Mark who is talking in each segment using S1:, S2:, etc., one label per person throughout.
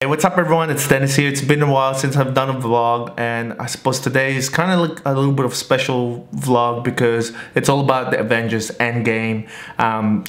S1: Hey, what's up everyone, it's Dennis here. It's been a while since I've done a vlog, and I suppose today is kind of like a little bit of a special vlog because it's all about the Avengers Endgame.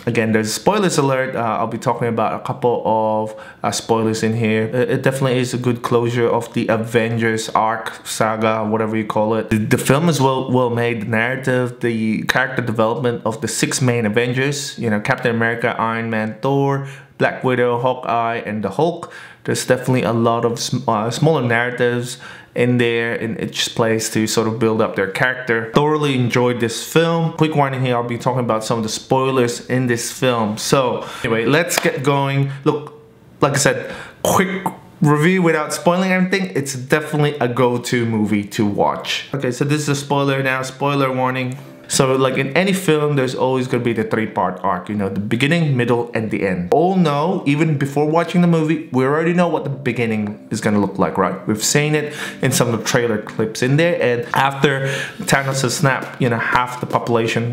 S1: Again, there's spoilers alert. I'll be talking about a couple of spoilers in here. It definitely is a good closure of the Avengers arc, saga, whatever you call it. The film is well made. The narrative, the character development of the 6 main Avengers, you know, Captain America, Iron Man, Thor, Black Widow, Hawkeye, and the Hulk. There's definitely a lot of smaller narratives in there in each place to sort of build up their character. Thoroughly enjoyed this film. Quick warning here, I'll be talking about some of the spoilers in this film. So anyway, let's get going. Look, like I said, quick review without spoiling everything. It's definitely a go-to movie to watch. Okay, so this is a spoiler now, spoiler warning. So like in any film, there's always going to be the 3-part arc, you know, the beginning, middle, and the end. All know, even before watching the movie, we already know what the beginning is going to look like, right? We've seen it in some of the trailer clips in there, and after Thanos snapped, you know, half the population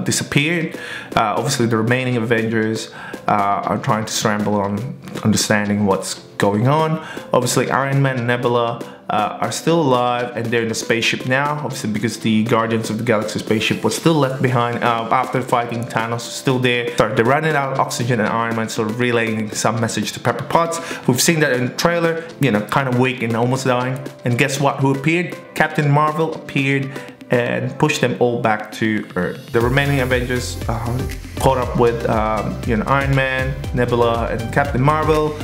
S1: disappeared. Obviously, the remaining Avengers are trying to scramble on understanding what's going on. Obviously, Iron Man and Nebula are still alive, and they're in the spaceship now, obviously because the Guardians of the Galaxy spaceship was still left behind after fighting Thanos. Still there. They're running out of oxygen, and Iron Man sort of relaying some message to Pepper Potts. We've seen that in the trailer, you know, kind of weak and almost dying. And guess what? Who appeared? Captain Marvel appeared and pushed them all back to Earth. The remaining Avengers caught up with you know, Iron Man, Nebula, and Captain Marvel.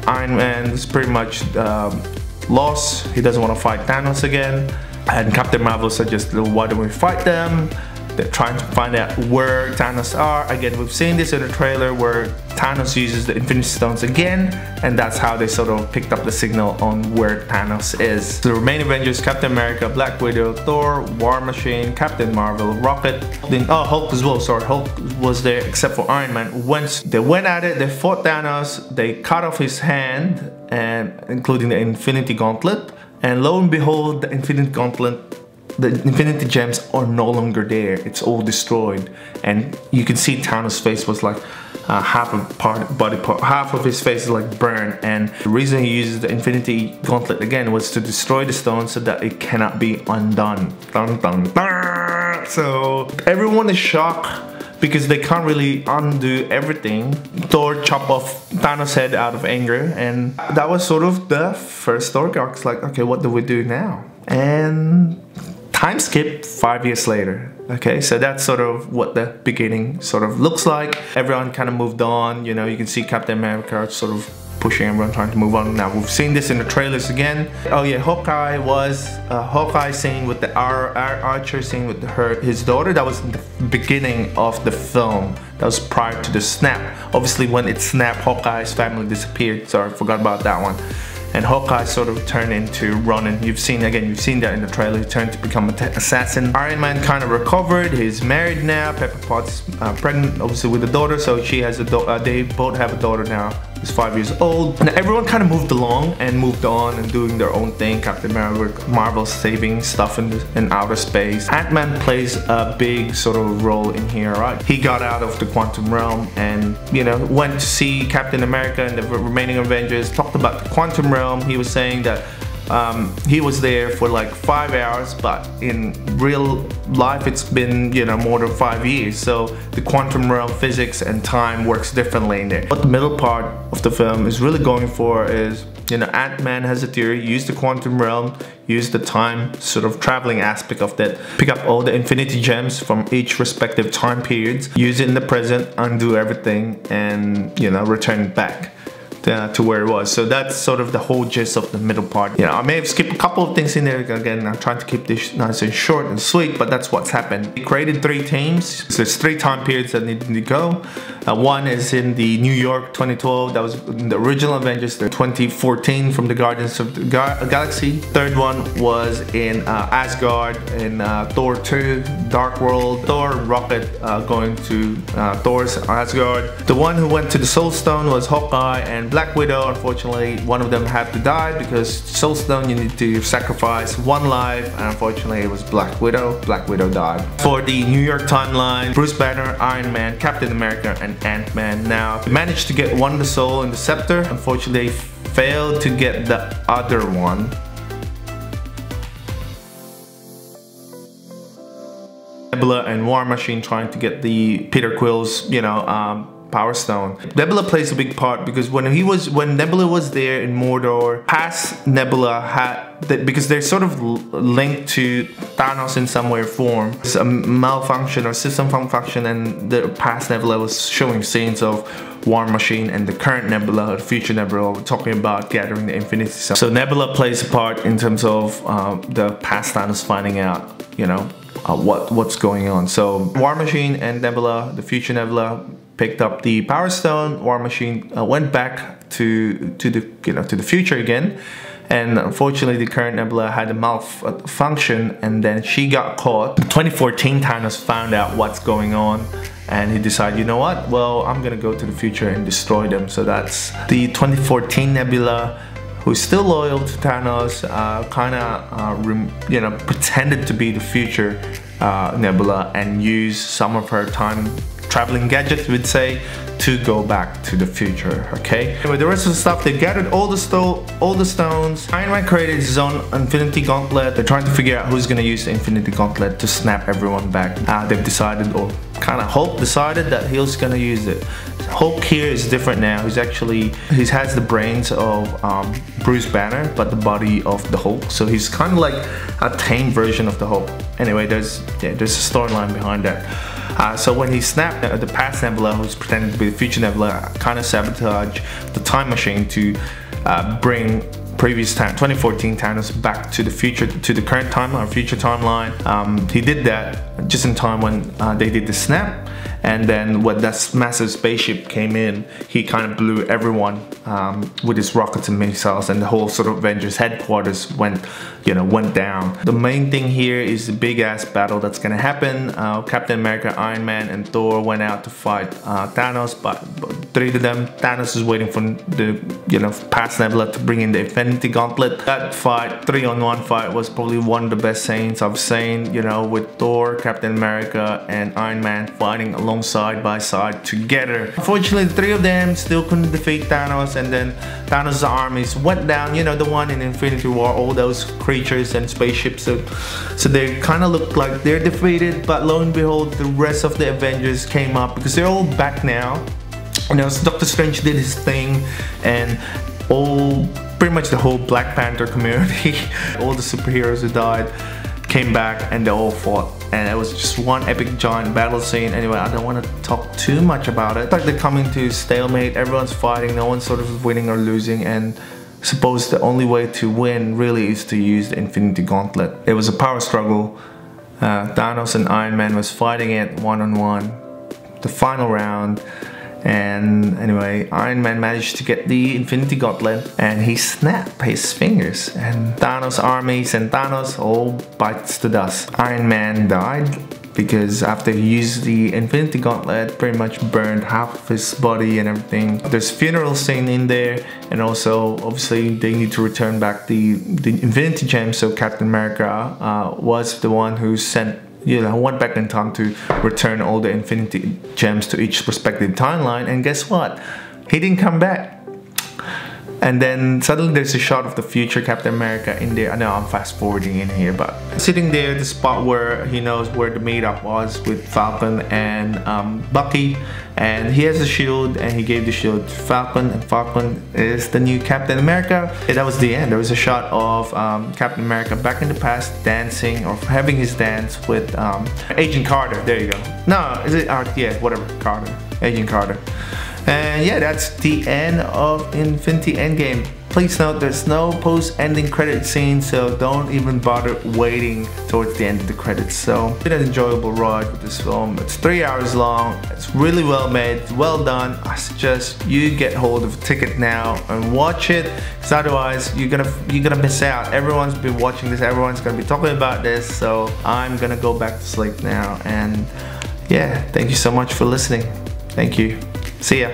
S1: Iron Man is pretty much lost. He doesn't want to fight Thanos again, and Captain Marvel suggests, why don't we fight them? They're trying to find out where Thanos are. Again, we've seen this in the trailer where Thanos uses the Infinity Stones again, and that's how they sort of picked up the signal on where Thanos is. The remaining Avengers, Captain America, Black Widow, Thor, War Machine, Captain Marvel, Rocket, then Hulk as well, sorry, Hulk was there except for Iron Man. Once they went at it, they fought Thanos, they cut off his hand, and including the Infinity Gauntlet, and lo and behold, the Infinity Gauntlet, the Infinity Gems are no longer there. It's all destroyed, and you can see Thanos' face was like half of his face is like burned, and the reason he uses the Infinity Gauntlet again was to destroy the stone so that it cannot be undone. Dun, dun, dun. So everyone is shocked because they can't really undo everything. Thor chopped off Thanos' head out of anger, and that was sort of the first story arc. It's like, okay, what do we do now? And time skip 5 years later. Okay, so that's sort of what the beginning sort of looks like. Everyone kind of moved on, you know, you can see Captain America sort of pushing everyone, trying to move on. Now we've seen this in the trailers again. Oh yeah, Hawkeye was Hawkeye scene with the Archer scene with his daughter. That was the beginning of the film. That was prior to the snap. Obviously when it snapped, Hawkeye's family disappeared, so I forgot about that one. And Hawkeye sort of turned into Ronin. You've seen that in the trailer. He turned to become an assassin. Iron Man kind of recovered. He's married now. Pepper Potts pregnant, obviously with a daughter. So she has a they both have a daughter now. Who's 5 years old. And everyone kind of moved along and moved on and doing their own thing. Captain Marvel saving stuff in outer space. Ant-Man plays a big sort of role in here, right? He got out of the quantum realm and, you know, went to see Captain America and the remaining Avengers. Talked about the quantum realm. He was saying that he was there for like 5 hours, but in real life it's been, you know, more than 5 years. So the quantum realm physics and time works differently in there. What the middle part of the film is really going for is, you know, Ant-Man has a theory, use the quantum realm, use the time sort of traveling aspect of that, pick up all the Infinity Gems from each respective time periods, use it in the present, undo everything, and, you know, return it back to where it was. So that's sort of the whole gist of the middle part. You know, I may have skipped a couple of things in there. Again, I'm trying to keep this nice and short and sweet, but that's what's happened. We created 3 teams. So there's 3 time periods that need to go. One is in the New York 2012. That was in the original Avengers. The 2014 from the Guardians of the Galaxy. Third one was in Asgard in Thor 2, Dark World. Thor and Rocket going to Thor's Asgard. The one who went to the Soul Stone was Hawkeye and Black Widow. Unfortunately, one of them had to die because Soul Stone, you need to sacrifice 1 life, and unfortunately it was Black Widow. Black Widow died. For the New York timeline, Bruce Banner, Iron Man, Captain America, and Ant-Man. Now, they managed to get one of the soul and the scepter. Unfortunately, failed to get the other one. Nebula and War Machine trying to get the Peter Quill's, Power Stone. Nebula plays a big part because when Nebula was there in Mordor, past Nebula had because they're sort of linked to Thanos in some way or form. It's a malfunction or system function, and the past Nebula was showing scenes of War Machine and the current Nebula, the future Nebula, talking about gathering the Infinity Stone. So Nebula plays a part in terms of the past Thanos finding out, what's going on. So War Machine and Nebula, the future Nebula, picked up the Power Stone. War Machine went back to the future again, and unfortunately the current Nebula had a malfunction, and then she got caught. 2014 Thanos found out what's going on, and he decided, you know what? Well, I'm gonna go to the future and destroy them. So that's the 2014 Nebula, who's still loyal to Thanos, pretended to be the future Nebula and used some of her time traveling gadgets, we'd say, to go back to the future. Okay. Anyway, the rest of the stuff, they gathered all the stones. Iron Man created his own Infinity Gauntlet. They're trying to figure out who's gonna use the Infinity Gauntlet to snap everyone back. They've decided, or kind of Hulk decided, that he's gonna use it. Hulk here is different now. He has the brains of Bruce Banner, but the body of the Hulk. So he's kind of like a tame version of the Hulk. Anyway, there's a storyline behind that. So when he snapped, the past Nebula, who's pretending to be the future Nebula, kind of sabotaged the time machine to bring previous 2014 Thanos back to the future, to the current timeline or future timeline. He did that just in time when they did the snap, and then when that massive spaceship came in, he kind of blew everyone with his rockets and missiles, and the whole sort of Avengers headquarters went down. The main thing here is the big ass battle that's gonna happen. Captain America, Iron Man, and Thor went out to fight Thanos, but three of them, Thanos is waiting for the past Nebula to bring in the Infinity Gauntlet. That fight, 3-on-1 fight, was probably one of the best scenes I've seen, with Thor, Captain America, and Iron Man fighting along side by side together. Unfortunately, the three of them still couldn't defeat Thanos, and then Thanos' armies went down, the one in Infinity War, all those creatures and spaceships. So they kind of looked like they're defeated, but lo and behold, the rest of the Avengers came up because they're all back now. Doctor Strange did his thing, and pretty much the whole Black Panther community, all the superheroes who died, came back and they all fought, and it was just one epic giant battle scene. Anyway, I don't want to talk too much about it. It's like they're coming to stalemate, everyone's fighting, no one's sort of winning or losing, and I suppose the only way to win really is to use the Infinity Gauntlet. It was a power struggle. Thanos and Iron Man was fighting it one-on-one, the final round. And anyway, Iron Man managed to get the Infinity Gauntlet, and he snapped his fingers, and Thanos' armies and Thanos all bites the dust. Iron Man died because after he used the Infinity Gauntlet, pretty much burned half of his body and everything. There's a funeral scene in there, and also obviously they need to return back the Infinity Gems. So Captain America was the one who went back in time to return all the Infinity Gems to each respective timeline, and guess what? He didn't come back. And then suddenly there's a shot of the future Captain America in there. I know I'm fast forwarding in here, but sitting there, the spot where he knows where the meetup was with Falcon and Bucky, and he has a shield, and he gave the shield to Falcon, and Falcon is the new Captain America. And that was the end. There was a shot of Captain America back in the past dancing, or having his dance with Agent Carter. There you go. No, is it? Yeah, whatever, Carter. Agent Carter. And yeah, that's the end of Infinity Endgame. Please note there's no post-ending credit scene, so don't even bother waiting towards the end of the credits. So it's been an enjoyable ride with this film. It's 3 hours long. It's really well made, it's well done. I suggest you get hold of a ticket now and watch it, because otherwise you're gonna miss out. Everyone's been watching this, everyone's gonna be talking about this, so I'm gonna go back to sleep now. And yeah, thank you so much for listening. Thank you. See ya.